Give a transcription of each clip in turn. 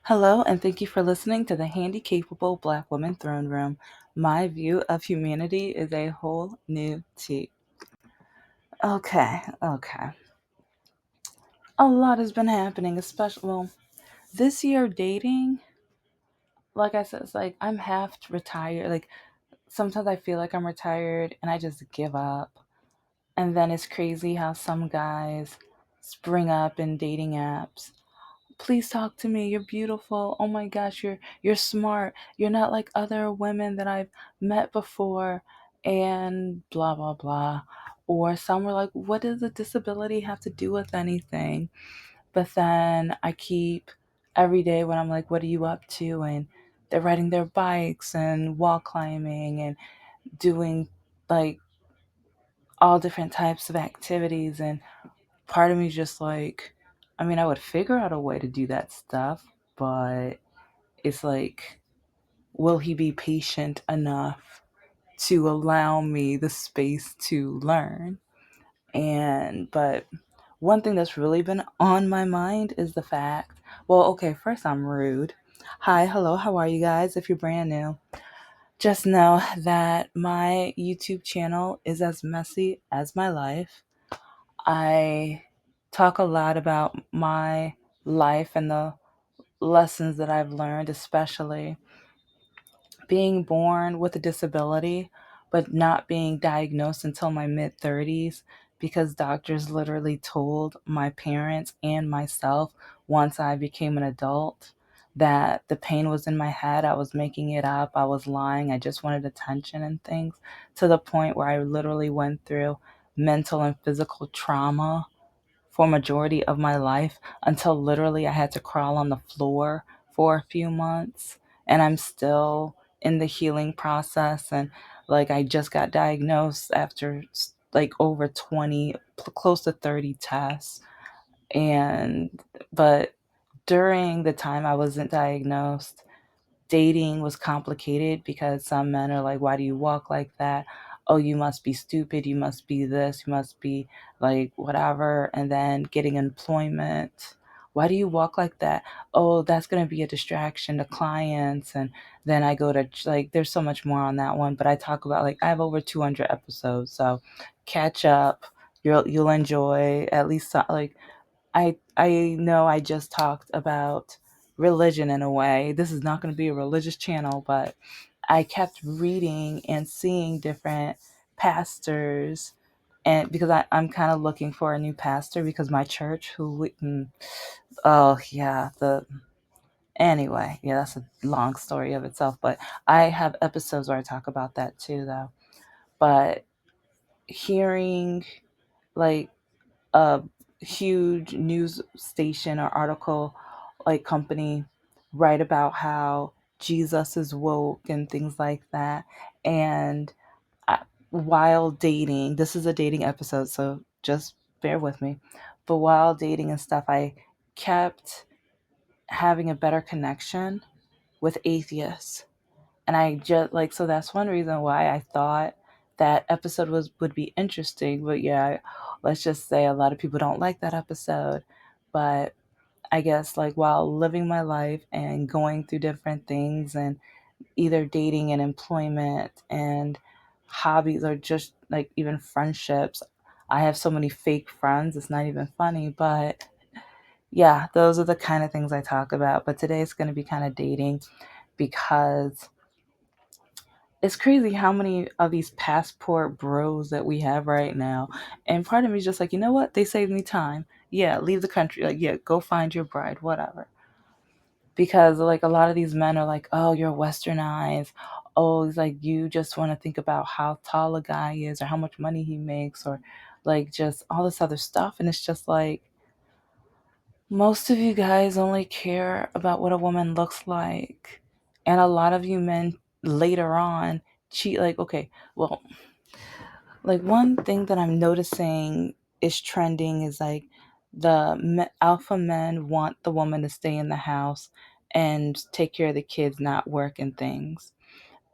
Hello, and thank you for listening to the Handicapable Black Woman Throne Room. My view of humanity is a whole new tea. Okay. A lot has been happening, especially, this year dating, like I said, it's like I'm half retired. Like, sometimes I feel like I'm retired and I just give up. And then it's crazy how some guys spring up in dating apps. Please talk to me. You're beautiful. Oh my gosh, you're smart. You're not like other women that I've met before and blah blah blah. Or some were like, what does a disability have to do with anything? But then I keep every day when I'm like, what are you up to? And they're riding their bikes and wall climbing and doing like all different types of activities. And part of me is just like, I mean, I would figure out a way to do that stuff, but it's like, will he be patient enough to allow me the space to learn? But one thing that's really been on my mind is the fact, well, okay, first I'm rude. Hi, hello, how are you guys? If you're brand new, just know that my YouTube channel is as messy as my life. I talk a lot about my life and the lessons that I've learned, especially being born with a disability, but not being diagnosed until my mid 30s because doctors literally told my parents and myself once I became an adult that the pain was in my head. I was making it up. I was lying. I just wanted attention and things, to the point where I literally went through mental and physical trauma for majority of my life until literally I had to crawl on the floor for a few months, and I'm still in the healing process. And like, I just got diagnosed after like over 20, close to 30 tests. And but during the time I wasn't diagnosed, dating was complicated because some men are like, why do you walk like that? Oh, you must be stupid. You must be this. You must be like whatever. And then getting employment. Why do you walk like that? Oh, that's going to be a distraction to clients. And then I go to, like, there's so much more on that one, but I talk about, like, I have over 200 episodes. So catch up. You'll enjoy at least like, I know I just talked about religion in a way. This is not going to be a religious channel, but I kept reading and seeing different pastors, and because I'm kind of looking for a new pastor because my church, oh yeah, the anyway, yeah, that's a long story of itself. But I have episodes where I talk about that too, though. But hearing like a huge news station or article, like company, write about how Jesus is woke and things like that. And while dating, this is a dating episode, so just bear with me. But while dating and stuff, I kept having a better connection with atheists. And I just like, so that's one reason why I thought that episode was would be interesting. But yeah, let's just say a lot of people don't like that episode. But I guess, like, while living my life and going through different things and either dating and employment and hobbies, or just like even friendships, I have so many fake friends, it's not even funny. But yeah, those are the kind of things I talk about. But today it's going to be kind of dating, because it's crazy how many of these passport bros that we have right now. And part of me is just like, you know what? They saved me time. Yeah, leave the country. Like, yeah, go find your bride, whatever. Because like a lot of these men are like, oh, you're westernized. Oh, it's like you just want to think about how tall a guy is or how much money he makes, or like just all this other stuff. And it's just like, most of you guys only care about what a woman looks like. And a lot of you men later on cheat. Like, okay, well, like one thing that I'm noticing is trending is like alpha men want the woman to stay in the house and take care of the kids, not work and things.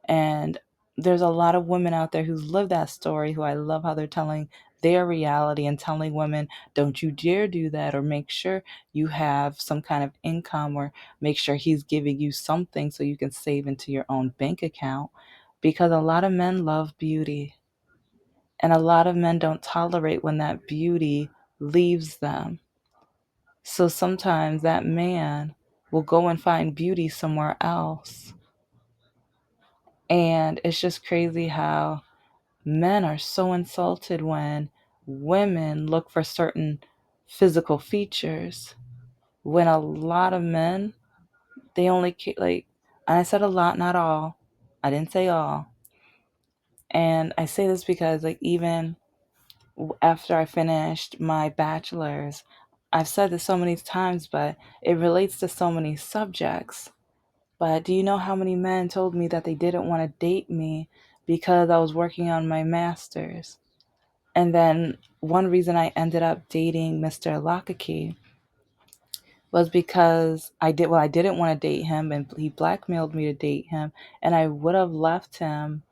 And there's a lot of women out there who live that story, who I love how they're telling their reality and telling women, don't you dare do that, or make sure you have some kind of income, or make sure he's giving you something so you can save into your own bank account. Because a lot of men love beauty, and a lot of men don't tolerate when that beauty leaves them. So sometimes that man will go and find beauty somewhere else. And it's just crazy how men are so insulted when women look for certain physical features. When a lot of men, they only like, and I said a lot, not all. I didn't say all. And I say this because, like, even after I finished my bachelor's, I've said this so many times, but it relates to so many subjects. But do you know how many men told me that they didn't want to date me because I was working on my master's? And then one reason I ended up dating Mr. Lakaki was because I didn't want to date him, and he blackmailed me to date him, and I would have left him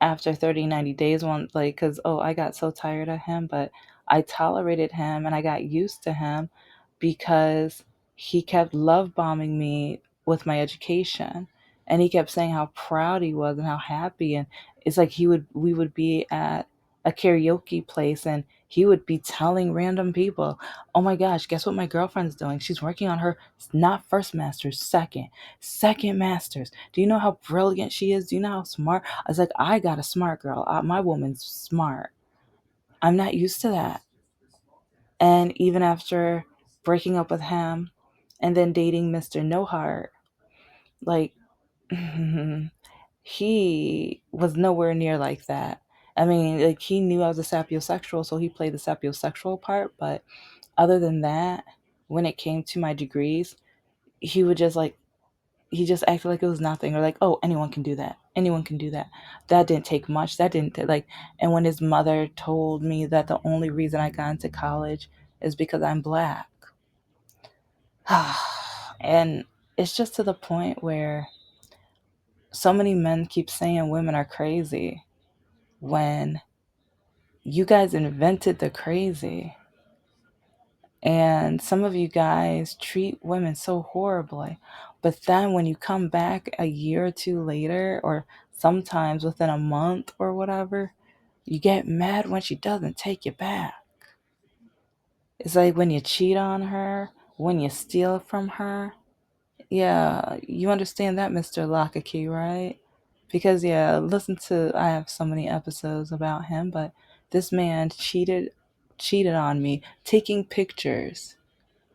after 30, 90 days, one, like, cuz I got so tired of him, but I tolerated him and I got used to him because he kept love bombing me with my education, and he kept saying how proud he was and how happy. And it's like we would be at a karaoke place, and he would be telling random people, oh my gosh, guess what my girlfriend's doing? She's working on her, not first master's, second master's. Do you know how brilliant she is? Do you know how smart? I was like, I got a smart girl. My woman's smart. I'm not used to that. And even after breaking up with him and then dating Mr. No Heart, like, he was nowhere near like that. I mean, like, he knew I was a sapiosexual, so he played the sapiosexual part. But other than that, when it came to my degrees, he would just like, he just acted like it was nothing, or like, oh, anyone can do that. Anyone can do that. That didn't take much. That didn't like. And when his mother told me that the only reason I got into college is because I'm black, and it's just to the point where so many men keep saying women are crazy when you guys invented the crazy. And some of you guys treat women so horribly. But then when you come back a year or two later, or sometimes within a month or whatever, you get mad when she doesn't take you back. It's like when you cheat on her, when you steal from her. Yeah, you understand that, Mr. Lakaki, right? Because, yeah, listen to, I have so many episodes about him, but this man cheated on me, taking pictures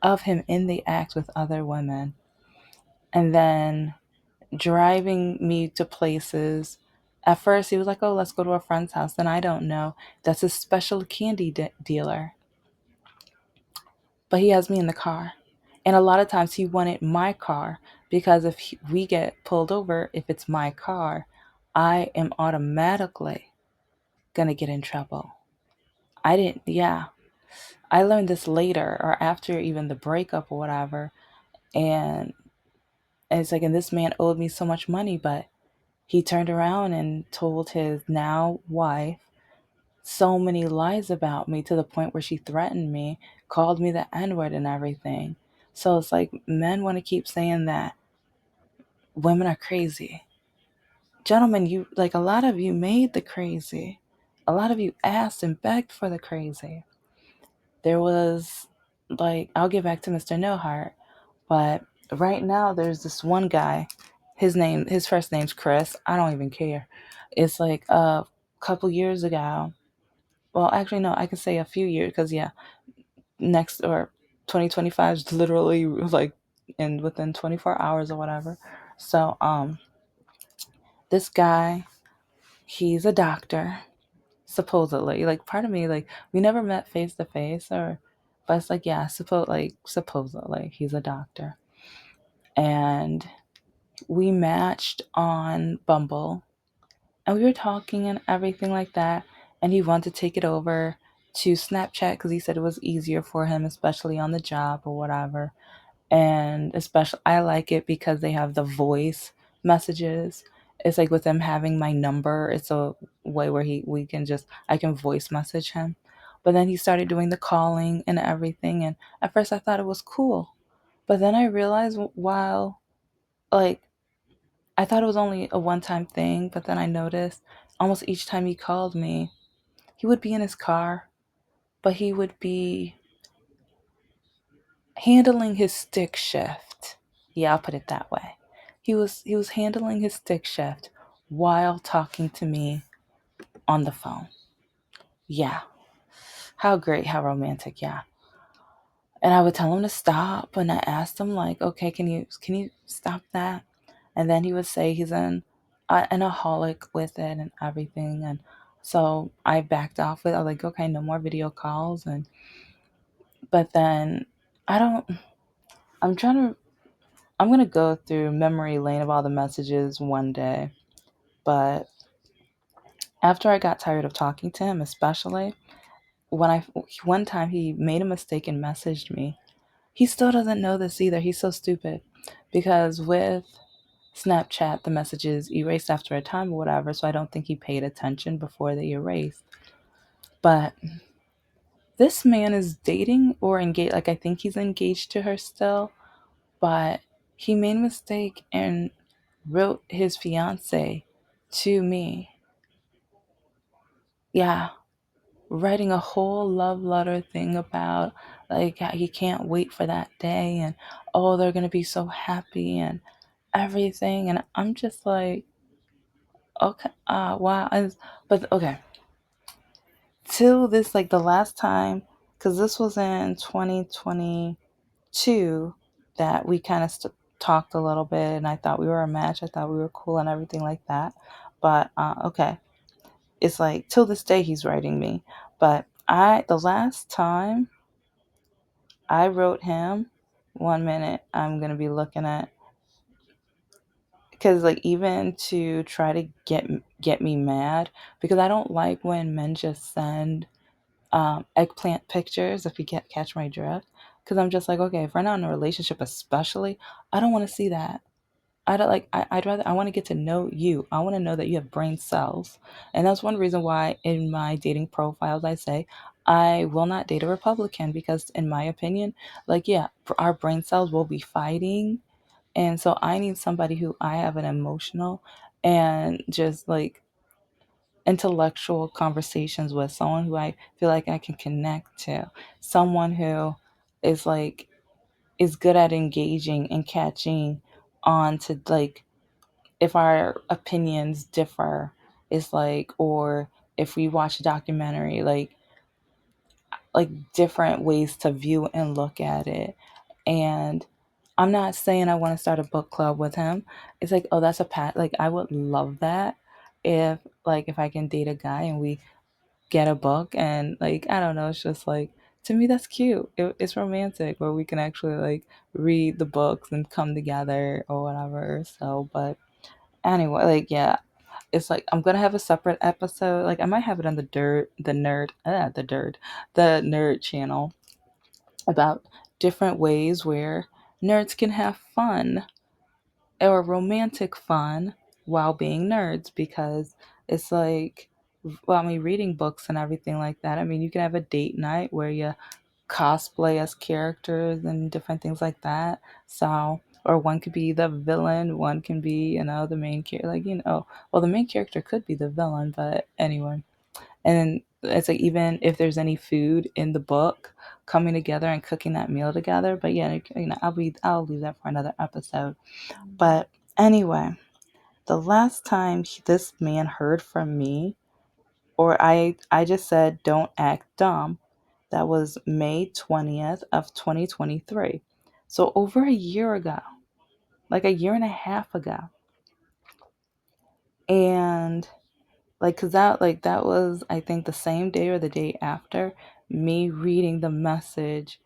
of him in the act with other women, and then driving me to places. At first, he was like, oh, let's go to a friend's house. And I don't know. That's a special candy dealer. But he has me in the car. And a lot of times he wanted my car because if we get pulled over, if it's my car, I am automatically going to get in trouble. I didn't, yeah. I learned this later, or after even the breakup or whatever. And it's like, and this man owed me so much money, but he turned around and told his now wife so many lies about me, to the point where she threatened me, called me the N word and everything. So it's like men want to keep saying that women are crazy. Gentlemen, you, like, a lot of you made the crazy. A lot of you asked and begged for the crazy. There was, like, I'll get back to Mr. No Heart, but right now there's this one guy. His first name's Chris. I don't even care. It's like a couple years ago. Well, actually, no, I can say a few years because, yeah, next, or 2025 is literally like in within 24 hours or whatever. So, this guy, he's a doctor, supposedly. Like, part of me, like, we never met face to face, or, but it's like, yeah, supposedly he's a doctor. And we matched on Bumble, and we were talking and everything like that. And he wanted to take it over to Snapchat because he said it was easier for him, especially on the job or whatever. And especially, I like it because they have the voice messages. It's like with him having my number, it's a way where I can voice message him. But then he started doing the calling and everything. And at first I thought it was cool. But then I realized while, like, I thought it was only a one time thing. But then I noticed almost each time he called me, he would be in his car, but he would be handling his stick shift. Yeah, I'll put it that way. He was handling his stick shift while talking to me on the phone. Yeah. How great, how romantic, yeah. And I would tell him to stop, and I asked him like, "Okay, can you stop that?" And then he would say he's an aholic with it and everything, and so I backed off with. I was like, "Okay, no more video calls." And but then I don't. I'm trying to. I'm gonna go through memory lane of all the messages one day, but after I got tired of talking to him, especially when I one time he made a mistake and messaged me. He still doesn't know this either. He's so stupid. Because with Snapchat, the messages erased after a time or whatever, so I don't think he paid attention before they erased. But this man is dating or engaged, like I think he's engaged to her still, but he made a mistake and wrote his fiance to me. Yeah, writing a whole love letter thing about like how he can't wait for that day and oh they're gonna be so happy and everything, and I'm just like, okay, wow. But okay, till this, like the last time, because this was in 2022 that we kind of talked a little bit, and I thought we were a match. I thought we were cool and everything like that. But okay, it's like till this day he's writing me. But the last time I wrote him, 1 minute, I'm gonna be looking at, because like even to try to get me mad, because I don't like when men just send eggplant pictures, if you can't catch my drift, because I'm just like, okay, if we're not in a relationship, especially, I don't want to see that. I don't like. I'd rather. I want to get to know you. I want to know that you have brain cells, and that's one reason why in my dating profiles I say I will not date a Republican, because in my opinion, like yeah, our brain cells will be fighting, and so I need somebody who I have an emotional and just like intellectual conversations with, someone who I feel like I can connect to, someone who is like is good at engaging and catching on to like if our opinions differ, is like, or if we watch a documentary, like different ways to view and look at it. And I'm not saying I want to start a book club with him. It's like, oh, that's a pat. Like I would love that if if I can date a guy and we get a book, and like I don't know, it's just like, to me that's cute. It's romantic where we can actually like read the books and come together or whatever. So, but anyway, like yeah, it's like I'm gonna have a separate episode. Like I might have it on the nerd channel about different ways where nerds can have fun or romantic fun while being nerds, because it's like, well, I mean, reading books and everything like that. I mean, you can have a date night where you cosplay as characters and different things like that. So, or one could be the villain, one can be, the main character. Like, well, the main character could be the villain, but anyway. And it's like, even if there's any food in the book, coming together and cooking that meal together. But yeah, I'll leave that for another episode. But anyway, the last time this man heard from me, or I just said don't act dumb, that was May 20th of 2023. So over a year ago, like a year and a half ago. And like cuz that was, I think, the same day or the day after me reading the message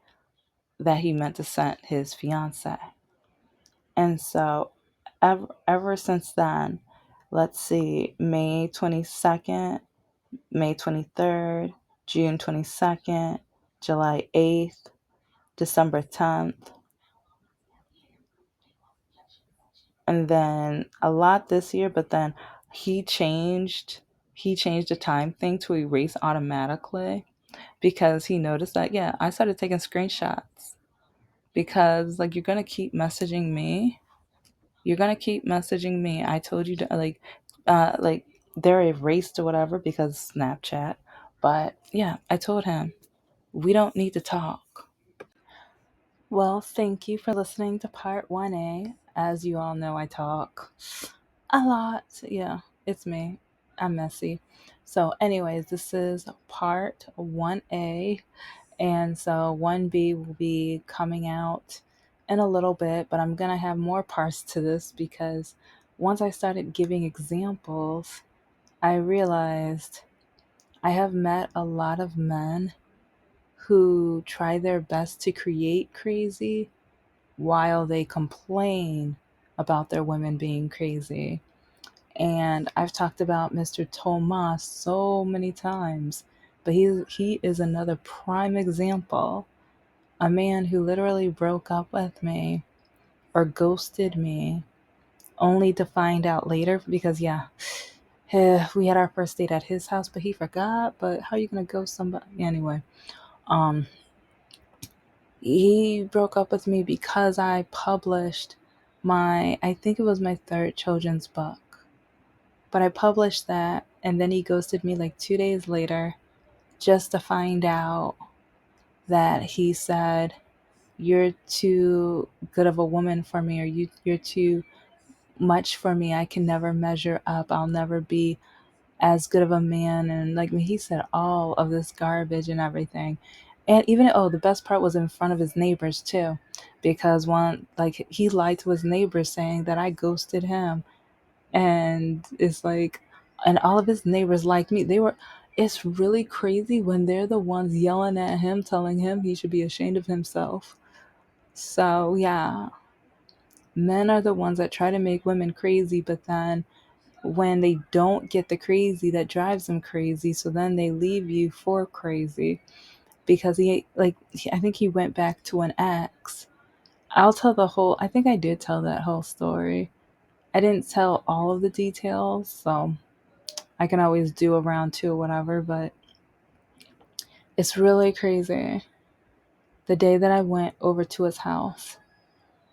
that he meant to send his fiance. And so ever since then, let's see, May 22nd, May 23rd, June 22nd, July 8th, December 10th, and then a lot this year, but then he changed he changed the time thing to erase automatically. because he noticed that, yeah, I started taking screenshots because, like, you're going to keep messaging me. You're going to keep messaging me. I told you to, like, they're erased or whatever because Snapchat. But yeah, I told him, we don't need to talk. Well, thank you for listening to part 1A. As you all know, I talk a lot. Yeah, it's me. I'm messy. So, anyways, this is part 1A. And so 1B will be coming out in a little bit, but I'm going to have more parts to this because once I started giving examples, I realized I have met a lot of men who try their best to create crazy while they complain about their women being crazy. And I've talked about Mr. Thomas so many times, but he is another prime example. A man who literally broke up with me or ghosted me only to find out later because, yeah, we had our first date at his house, but he forgot. But how are you going to ghost somebody? Anyway, um, he broke up with me because I published I think it was my third children's book. But I published that, and then he ghosted me like 2 days later just to find out that he said, "You're too good of a woman for me," or you're too much for me. I can never measure up. I'll never be as good of a man. And like he said all of this garbage and everything. And even, oh, the best part was in front of his neighbors too, because one, like, he lied to his neighbors saying that I ghosted him. And it's like, and all of his neighbors liked me. It's really crazy when they're the ones yelling at him, telling him he should be ashamed of himself. So yeah, men are the ones that try to make women crazy, but then when they don't get the crazy that drives them crazy, so then they leave you for crazy because I think he went back to an ex. I think I did tell that whole story. I didn't tell all of the details, so I can always do a round two or whatever, but it's really crazy. The day that I went over to his house,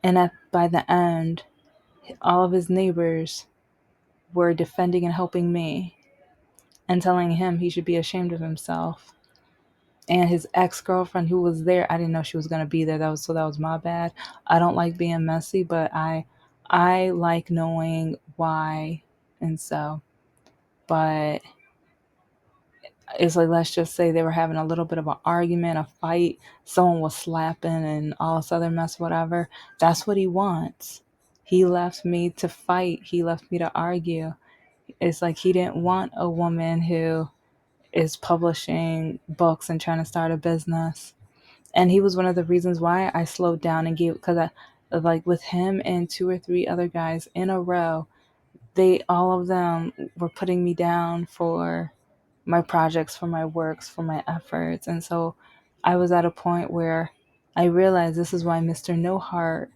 and by the end, all of his neighbors were defending and helping me and telling him he should be ashamed of himself. And his ex-girlfriend who was there, I didn't know she was going to be there. That was my bad. I don't like being messy, but I like knowing why. And so, but it's like, let's just say they were having a little bit of an argument, a fight, someone was slapping and all this other mess, whatever. That's what he wants. He left me to fight. He left me to argue. It's like he didn't want a woman who is publishing books and trying to start a business. And he was one of the reasons why I slowed down and gave, because I, like, with him and two or three other guys in a row, all of them were putting me down for my projects, for my works, for my efforts. And so I was at a point where I realized this is why Mr. No Heart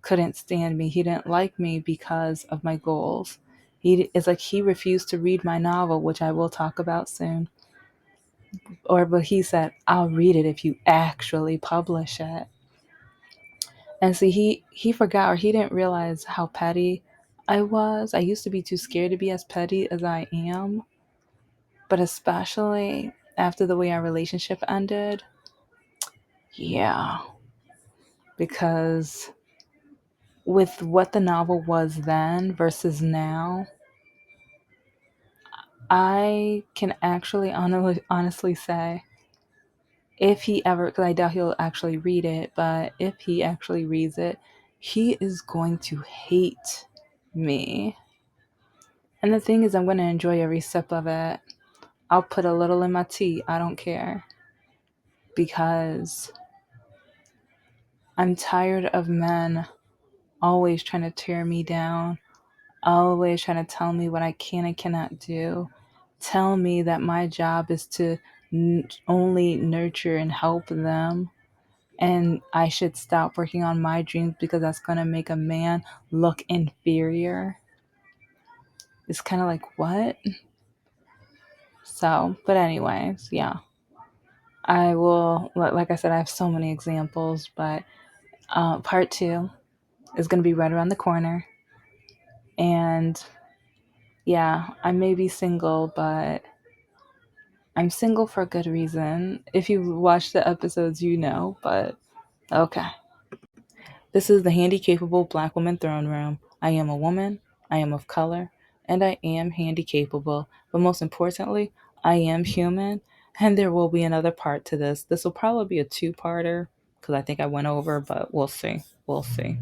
couldn't stand me. He didn't like me because of my goals. It's like he refused to read my novel, which I will talk about soon. But he said, "I'll read it if you actually publish it." And see, he forgot, or he didn't realize how petty I was. I used to be too scared to be as petty as I am, but especially after the way our relationship ended. Yeah, because with what the novel was then versus now, I can actually honestly say, if he ever, because I doubt he'll actually read it, but if he actually reads it, he is going to hate me. And the thing is, I'm going to enjoy every sip of it. I'll put a little in my tea. I don't care. Because I'm tired of men always trying to tear me down, always trying to tell me what I can and cannot do. Tell me that my job is to only nurture and help them. And I should stop working on my dreams because that's going to make a man look inferior. It's kind of like, what? So, but anyways, yeah. I will, like I said, I have so many examples, but part two is going to be right around the corner. And yeah, I may be single, but I'm single for a good reason. If you watch the episodes, you know, but okay. This is the Handicapable Black Woman Throne Room. I am a woman, I am of color, and I am handicapable. But most importantly, I am human, and there will be another part to this. This will probably be a two-parter because I think I went over, but we'll see. We'll see.